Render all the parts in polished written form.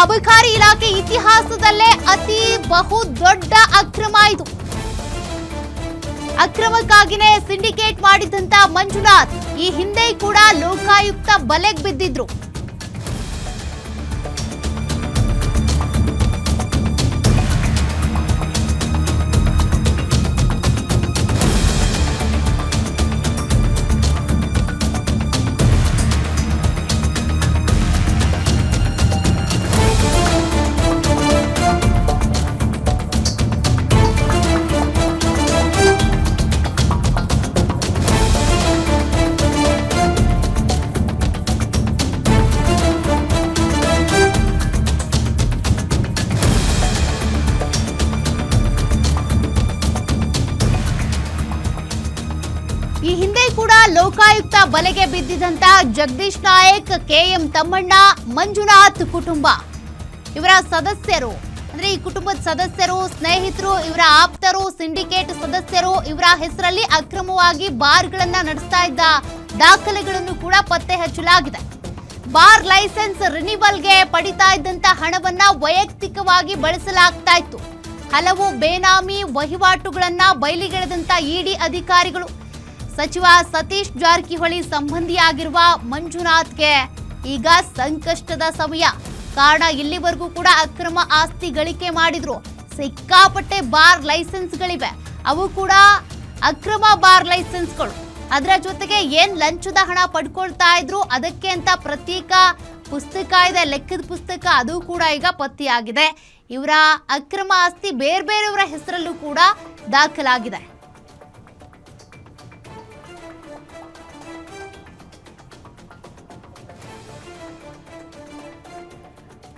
ಅಬಕಾರಿ ಇಲಾಖೆ ಇತಿಹಾಸದಲ್ಲೇ ಅತಿ ಬಹು ದೊಡ್ಡ ಅಕ್ರಮ ಇದು. ಅಕ್ರಮಕ್ಕಾಗಿನೇ ಸಿಂಡಿಕೇಟ್ ಮಾಡಿದಂತ ಮಂಜುನಾಥ್ ಈ ಹಿಂದೆ ಕೂಡ ಲೋಕಾಯುಕ್ತ ಬಲೆಗೆ ಬಿದ್ದಿದ್ರು. ಈ ಹಿಂದೆ ಕೂಡ ಲೋಕಾಯುಕ್ತ ಬಲೆಗೆ ಬಿದ್ದಿದ್ದಂತ ಜಗದೀಶ್ ನಾಯಕ್, ಕೆಎಂ ತಮ್ಮಣ್ಣ, ಮಂಜುನಾಥ್ ಕುಟುಂಬ ಇವರ ಸದಸ್ಯರು ಅಂದ್ರೆ ಈ ಕುಟುಂಬದ ಸದಸ್ಯರು, ಸ್ನೇಹಿತರು, ಇವರ ಆಪ್ತರು, ಸಿಂಡಿಕೇಟ್ ಸದಸ್ಯರು ಇವರ ಹೆಸರಲ್ಲಿ ಅಕ್ರಮವಾಗಿ ಬಾರ್ಗಳನ್ನ ನಡೆಸ್ತಾ ಇದ್ದ ದಾಖಲೆಗಳನ್ನು ಕೂಡ ಪತ್ತೆ ಹಚ್ಚಲಾಗಿದೆ. ಬಾರ್ ಲೈಸೆನ್ಸ್ ರಿನಿವಲ್ಗೆ ಪಡಿತಾ ಇದ್ದಂತ ಹಣವನ್ನ ವೈಯಕ್ತಿಕವಾಗಿ ಬಳಸಲಾಗ್ತಾ ಇತ್ತು. ಹಲವು ಬೇನಾಮಿ ವಹಿವಾಟುಗಳನ್ನ ಬಯಲಿಗೆಳೆದಂತ ಇಡಿ ಅಧಿಕಾರಿಗಳು. ಸಚಿವ ಸತೀಶ್ ಜಾರಕಿಹೊಳಿ ಸಂಬಂಧಿಯಾಗಿರುವ ಮಂಜುನಾಥ್ಗೆ ಈಗ ಸಂಕಷ್ಟದ ಸಮಯ. ಕಾರಣ ಇಲ್ಲಿವರೆಗೂ ಕೂಡ ಅಕ್ರಮ ಆಸ್ತಿ ಗಳಿಕೆ ಮಾಡಿದ್ರು. ಸಿಕ್ಕಾಪಟ್ಟೆ ಬಾರ್ ಲೈಸೆನ್ಸ್ಗಳಿವೆ, ಅವು ಕೂಡ ಅಕ್ರಮ ಬಾರ್ ಲೈಸೆನ್ಸ್ಗಳು. ಅದರ ಜೊತೆಗೆ ಏನ್ ಲಂಚದ ಹಣ ಪಡ್ಕೊಳ್ತಾ ಇದ್ರು ಅದಕ್ಕೆ ಅಂತ ಪ್ರತ್ಯೇಕ ಪುಸ್ತಕ ಇದೆ, ಲೆಕ್ಕದ ಪುಸ್ತಕ, ಅದು ಕೂಡ ಈಗ ಪತ್ತೆಯಾಗಿದೆ. ಇವರ ಅಕ್ರಮ ಆಸ್ತಿ ಬೇರೆ ಬೇರೆಯವರ ಹೆಸರಲ್ಲೂ ಕೂಡ ದಾಖಲಾಗಿದೆ.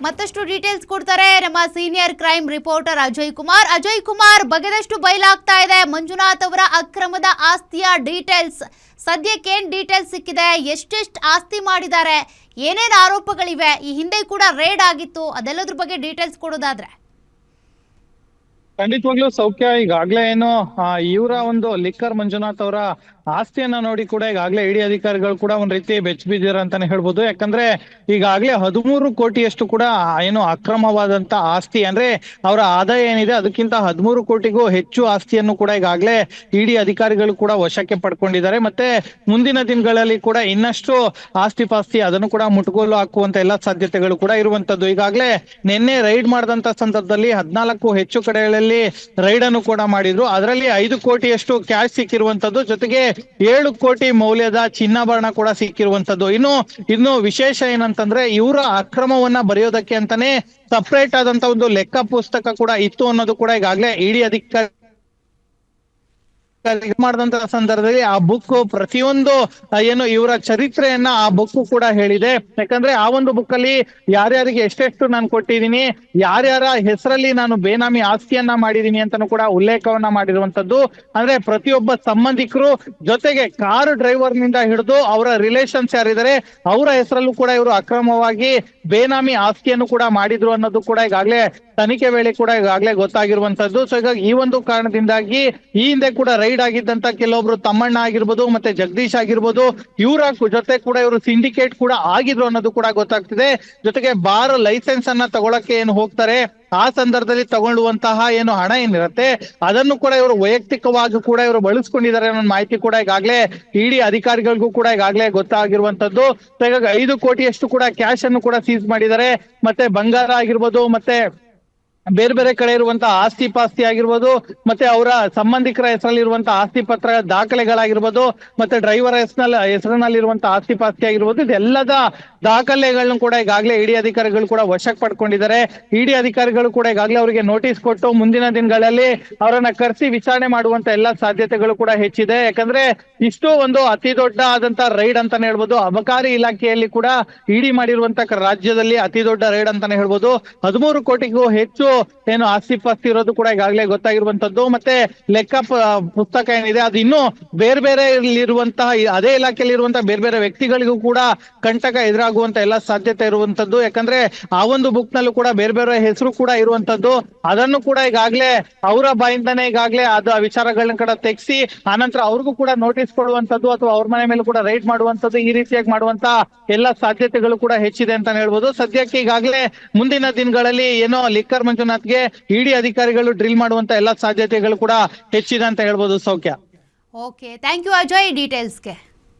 ಮತ್ತಷ್ಟು ಡೀಟೇಲ್ಸ್ ಕೊಡ್ತಾರೆ ನಮ್ಮ senior crime reporter Ajay Kumar. Ajay Kumar, ಬಗೆದಷ್ಟು ಬಯಲಾಗ್ತಾ ಇದೆ ಮಂಜುನಾಥ್ ಅವರ ಅಕ್ರಮದ ಆಸ್ತಿಯ ಡೀಟೇಲ್ಸ್. ಸದ್ಯಕ್ಕೆ ಏನ್ ಡೀಟೇಲ್ಸ್ ಸಿಕ್ಕಿದೆ? ಎಷ್ಟೆಷ್ಟು ಆಸ್ತಿ ಮಾಡಿದ್ದಾರೆ? ಏನೇನು ಆರೋಪಗಳಿವೆ? ಈ ಹಿಂದೆ ಕೂಡ ರೇಡ್ ಆಗಿತ್ತು, ಅದೆಲ್ಲದ್ರ ಬಗ್ಗೆ ಡೀಟೇಲ್ಸ್ ಕೊಡೋದಾದ್ರೆ. ಖಂಡಿತವಾಗ್ಲೂ ಸೌಖ್ಯ. ಈಗಾಗ್ಲೇ ಏನು ಇವರ ಒಂದು ಲಿಕ್ಕರ್ ಮಂಜುನಾಥ್ ಅವರ ಆಸ್ತಿಯನ್ನ ನೋಡಿ ಕೂಡ ಈಗಾಗ್ಲೇ ಇಡಿ ಅಧಿಕಾರಿಗಳು ಕೂಡ ಒಂದ್ ರೀತಿ ಬೆಚ್ಚಬಿದ್ದೀರ ಅಂತಾನೆ ಹೇಳ್ಬೋದು. ಯಾಕಂದ್ರೆ ಈಗಾಗ್ಲೇ 13 ಕೋಟಿಯಷ್ಟು ಕೂಡ ಏನು ಅಕ್ರಮವಾದಂತ ಆಸ್ತಿ, ಅಂದ್ರೆ ಅವರ ಆದಾಯ ಏನಿದೆ ಅದಕ್ಕಿಂತ 13 ಕೋಟಿಗೂ ಹೆಚ್ಚು ಆಸ್ತಿಯನ್ನು ಕೂಡ ಈಗಾಗ್ಲೇ ಇಡಿ ಅಧಿಕಾರಿಗಳು ಕೂಡ ವಶಕ್ಕೆ ಪಡ್ಕೊಂಡಿದ್ದಾರೆ. ಮತ್ತೆ ಮುಂದಿನ ದಿನಗಳಲ್ಲಿ ಕೂಡ ಇನ್ನಷ್ಟು ಆಸ್ತಿ ಪಾಸ್ತಿ ಅದನ್ನು ಕೂಡ ಮುಟ್ಟುಗೋಲು ಹಾಕುವಂತ ಎಲ್ಲಾ ಸಾಧ್ಯತೆಗಳು ಕೂಡ ಇರುವಂತದ್ದು. ಈಗಾಗ್ಲೇ ನಿನ್ನೆ ರೈಡ್ ಮಾಡಿದಂತ ಸಂದರ್ಭದಲ್ಲಿ 14 ಹೆಚ್ಚು ಕಡೆಗಳಲ್ಲಿ ರೈಡ್ ಅನ್ನು ಕೂಡ ಮಾಡಿದ್ರು. ಅದರಲ್ಲಿ 5 ಕೋಟಿಯಷ್ಟು ಕ್ಯಾಶ್ ಸಿಕ್ಕಿರುವಂತದ್ದು, ಜೊತೆಗೆ 7 ಕೋಟಿ ಮೌಲ್ಯದ ಚಿನ್ನಾಭರಣ ಕೂಡ ಸಿಕ್ಕಿರುವಂತದ್ದು. ಇನ್ನು ವಿಶೇಷ ಏನಂತಂದ್ರೆ ಇವರ ಅಕ್ರಮವನ್ನ ಬರೆಯೋದಕ್ಕೆ ಅಂತಾನೆ ಸಪರೇಟ್ ಆದಂತ ಒಂದು ಲೆಕ್ಕ ಪುಸ್ತಕ ಕೂಡ ಇತ್ತು ಅನ್ನೋದು ಕೂಡ ಈಗಾಗ್ಲೇ ಇಡಿ ಅಧಿಕಾರಿ ಮಾಡಿದಂತ ಸಂದರ್ಭದಲ್ಲಿ ಆ ಬುಕ್ ಪ್ರತಿಯೊಂದು ಏನು ಇವರ ಚರಿತ್ರೆಯನ್ನ ಆ ಬುಕ್ ಕೂಡ ಹೇಳಿದೆ. ಯಾಕಂದ್ರೆ ಆ ಒಂದು ಬುಕ್ ಅಲ್ಲಿ ಯಾರ್ಯಾರಿಗೆ ಎಷ್ಟೆಷ್ಟು ನಾನು ಕೊಟ್ಟಿದ್ದೀನಿ, ಯಾರ್ಯಾರ ಹೆಸರಲ್ಲಿ ನಾನು ಬೇನಾಮಿ ಆಸ್ತಿಯನ್ನ ಮಾಡಿದೀನಿ ಅಂತಾನು ಕೂಡ ಉಲ್ಲೇಖವನ್ನ ಮಾಡಿರುವಂತದ್ದು. ಅಂದ್ರೆ ಪ್ರತಿಯೊಬ್ಬ ಸಂಬಂಧಿಕರು, ಜೊತೆಗೆ ಕಾರು ಡ್ರೈವರ್ ನಿಂದ ಹಿಡಿದು ಅವರ ರಿಲೇಷನ್ಸ್ ಯಾರಿದ್ದಾರೆ ಅವರ ಹೆಸರಲ್ಲೂ ಕೂಡ ಇವರು ಅಕ್ರಮವಾಗಿ ಬೇನಾಮಿ ಆಸ್ತಿಯನ್ನು ಕೂಡ ಮಾಡಿದ್ರು ಅನ್ನೋದು ಕೂಡ ಈಗಾಗ್ಲೇ ತನಿಖೆ ವೇಳೆ ಕೂಡ ಈಗಾಗ್ಲೇ ಗೊತ್ತಾಗಿರುವಂತದ್ದು. ಸೊ ಹೀಗಾಗಿ ಈ ಒಂದು ಕಾರಣದಿಂದಾಗಿ ಈ ಹಿಂದೆ ಕೂಡ ರೈಡ್ ಆಗಿದ್ದಂತ ಕೆಲವೊಬ್ರು ತಮ್ಮಣ್ಣ ಆಗಿರ್ಬೋದು, ಮತ್ತೆ ಜಗದೀಶ್ ಆಗಿರ್ಬೋದು, ಇವರ ಜೊತೆ ಕೂಡ ಇವರು ಸಿಂಡಿಕೇಟ್ ಕೂಡ ಆಗಿದ್ರು ಅನ್ನೋದು ಕೂಡ ಗೊತ್ತಾಗ್ತಿದೆ. ಜೊತೆಗೆ ಬಾರ್ ಲೈಸೆನ್ಸ್ ಅನ್ನ ತಗೊಳಕ್ಕೆ ಏನು ಹೋಗ್ತಾರೆ ಆ ಸಂದರ್ಭದಲ್ಲಿ ತಗೊಳ್ಳುವಂತಹ ಏನು ಹಣ ಏನಿರುತ್ತೆ ಅದನ್ನು ಕೂಡ ಇವರು ವೈಯಕ್ತಿಕವಾಗಿ ಕೂಡ ಇವರು ಬಳಸ್ಕೊಂಡಿದ್ದಾರೆ ಅನ್ನೋ ಮಾಹಿತಿ ಕೂಡ ಈಗಾಗ್ಲೇ ಇಡಿ ಅಧಿಕಾರಿಗಳಿಗೂ ಕೂಡ ಈಗಾಗ್ಲೇ ಗೊತ್ತಾಗಿರುವಂತದ್ದು. ಹೀಗಾಗಿ 5 ಕೋಟಿಯಷ್ಟು ಕೂಡ ಕ್ಯಾಶ್ ಅನ್ನು ಕೂಡ ಸೀಸ್ ಮಾಡಿದ್ದಾರೆ. ಮತ್ತೆ ಬಂಗಾರ ಆಗಿರ್ಬೋದು, ಮತ್ತೆ ಬೇರೆ ಬೇರೆ ಕಡೆ ಇರುವಂತಹ ಆಸ್ತಿ ಪಾಸ್ತಿ ಆಗಿರ್ಬೋದು, ಮತ್ತೆ ಅವರ ಸಂಬಂಧಿಕರ ಹೆಸರಲ್ಲಿ ಇರುವಂತಹ ಆಸ್ತಿ ಪತ್ರ ದಾಖಲೆಗಳಾಗಿರ್ಬೋದು, ಮತ್ತೆ ಡ್ರೈವರ್ ಹೆಸರಿನಲ್ಲಿರುವಂತಹ ಆಸ್ತಿ ಪಾಸ್ತಿ ಆಗಿರ್ಬೋದು, ಇದೆಲ್ಲದ ದಾಖಲೆಗಳನ್ನು ಕೂಡ ಈಗಾಗಲೇ ಇಡಿ ಅಧಿಕಾರಿಗಳು ಕೂಡ ವಶಕ್ಕೆ ಪಡ್ಕೊಂಡಿದ್ದಾರೆ. ಇಡಿ ಅಧಿಕಾರಿಗಳು ಕೂಡ ಈಗಾಗಲೇ ಅವರಿಗೆ ನೋಟಿಸ್ ಕೊಟ್ಟು ಮುಂದಿನ ದಿನಗಳಲ್ಲಿ ಅವರನ್ನ ಕರೆಸಿ ವಿಚಾರಣೆ ಮಾಡುವಂತ ಎಲ್ಲಾ ಸಾಧ್ಯತೆಗಳು ಕೂಡ ಹೆಚ್ಚಿದೆ. ಯಾಕಂದ್ರೆ ಇಷ್ಟು ಒಂದು ಅತಿ ದೊಡ್ಡ ಆದಂತ ರೈಡ್ ಅಂತಾನೆ ಹೇಳ್ಬೋದು. ಅಬಕಾರಿ ಇಲಾಖೆಯಲ್ಲಿ ಕೂಡ ಇಡಿ ಮಾಡಿರುವಂತ ರಾಜ್ಯದಲ್ಲಿ ಅತಿ ದೊಡ್ಡ ರೈಡ್ ಅಂತಾನೆ ಹೇಳ್ಬೋದು. 13 ಕೋಟಿಗೂ ಹೆಚ್ಚು ಏನು ಆಸ್ತಿ ಪಾಸ್ತಿ ಇರೋದು ಕೂಡ ಈಗಾಗಲೇ ಗೊತ್ತಾಗಿರುವಂತದ್ದು. ಮತ್ತೆ ಲೆಕ್ಕ ಪುಸ್ತಕ ಏನಿದೆ ಅದು ಇನ್ನೂ ಬೇರೆ ಬೇರೆ ಇರುವಂತಹ ಅದೇ ಇಲಾಖೆಯಲ್ಲಿ ಇರುವಂತಹ ಬೇರೆ ಬೇರೆ ವ್ಯಕ್ತಿಗಳಿಗೂ ಕೂಡ ಕಂಟಕ ಎದುರಾಗುವಂತ ಎಲ್ಲ ಸಾಧ್ಯತೆ ಇರುವಂತದ್ದು. ಯಾಕಂದ್ರೆ ಆ ಒಂದು ಬುಕ್ ನಲ್ಲೂ ಕೂಡ ಬೇರೆ ಬೇರೆ ಹೆಸರು ಕೂಡ ಇರುವಂತದ್ದು. ಅದನ್ನು ಕೂಡ ಈಗಾಗಲೇ ಅವರ ಬಾಯಿಂದಾನೇ ಈಗಾಗಲೇ ಅದು ಆ ವಿಚಾರಗಳನ್ನ ಕೂಡ ತೆಗೆಸಿ ಆನಂತರ ಅವ್ರಿಗೂ ಕೂಡ ನೋಟಿಸ್ ಕೊಡುವಂತದ್ದು ಅಥವಾ ಅವ್ರ ಮನೆ ಮೇಲೆ ಕೂಡ ರೈಡ್ ಮಾಡುವಂತದ್ದು, ಈ ರೀತಿಯಾಗಿ ಮಾಡುವಂತ ಎಲ್ಲ ಸಾಧ್ಯತೆಗಳು ಕೂಡ ಹೆಚ್ಚಿದೆ ಅಂತ ಹೇಳ್ಬೋದು. ಸದ್ಯಕ್ಕೆ ಈಗಾಗಲೇ ಮುಂದಿನ ದಿನಗಳಲ್ಲಿ ಏನೋ ಲಿಕ್ಕರ್ ಮಂಜುನಾಥ್ಗೆ ಇಡಿ ಅಧಿಕಾರಿಗಳು ಡ್ರಿಲ್ ಮಾಡುವಂತ ಎಲ್ಲ ಸಾಧ್ಯತೆಗಳು ಕೂಡ ಹೆಚ್ಚಿದೆ ಅಂತ ಹೇಳ್ಬೋದು. ಸೌಖ್ಯ. Okay, thank you Ajay ಡೀಟೇಲ್ಸ್ಗೆ.